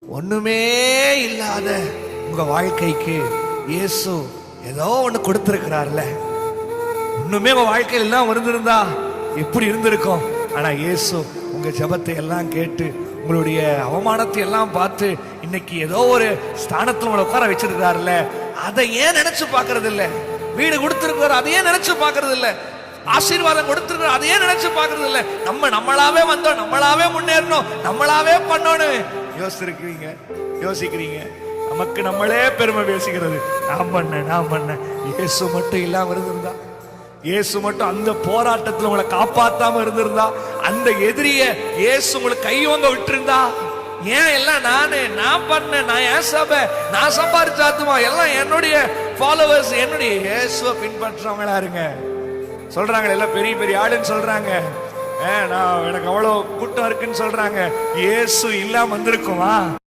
ஒண்ணுமே இல்லாத உங்க வாழ்க்கைக்கு இயேசு ஏதோ ஒண்ணு கொடுத்திருக்கிறார்ல. ஒண்ணுமே உங்க வாழ்க்கையில் எல்லாம் இருந்திருந்தா எப்படி இருந்திருக்கும்? ஆனா இயேசு உங்க ஜெபத்தை எல்லாம் கேட்டு உங்களுடைய அவமானத்தை எல்லாம் பார்த்து இன்னைக்கு ஏதோ ஒரு ஸ்தானத்துல உங்களை உட்கார வச்சிருக்காருல்ல. அதை ஏன் நினைச்சு பாக்குறது இல்ல? வீடு கொடுத்திருக்கிறார், அதையே நினைச்சு பாக்குறது இல்ல. ஆசீர்வாதம் கொடுத்திருக்கிறார், அதையே நினைச்சு பாக்குறது இல்ல. நம்மளாவே வந்தோம், நம்மளாவே முன்னேறணும், நம்மளாவே பண்ணணும் யோசிக்கிறீங்க. நமக்கு நம்மளே பெருமை பேசிக்கிறது. நான் பண்ண இயேசு மட்டும் இல்லாம இருந்திருந்தா, இயேசு மட்டும் அந்த போராட்டத்தில் உங்களை காப்பாத்தாம இருந்திருந்தா, அந்த எதிரிய இயேசு உங்களுக்கு கையோங்க விட்டுருந்தா, ஏன் எல்லாம் நான் பண்ணேன், நான் ஏன் சபை, நான் சம்பாதிச்சாத்துமா எல்லாம் என்னுடைய ஃபாலோவர்ஸ், என்னுடைய இயேசுவை பின்பற்றவங்களா இருங்க சொல்றாங்க. எல்லாம் பெரிய பெரிய ஆளுன்னு சொல்றாங்க. நான் எனக்கு அவ்வளவு கூட்டம் இருக்குன்னு சொல்றாங்க. இயேசு இல்லாம வந்திருக்குமா?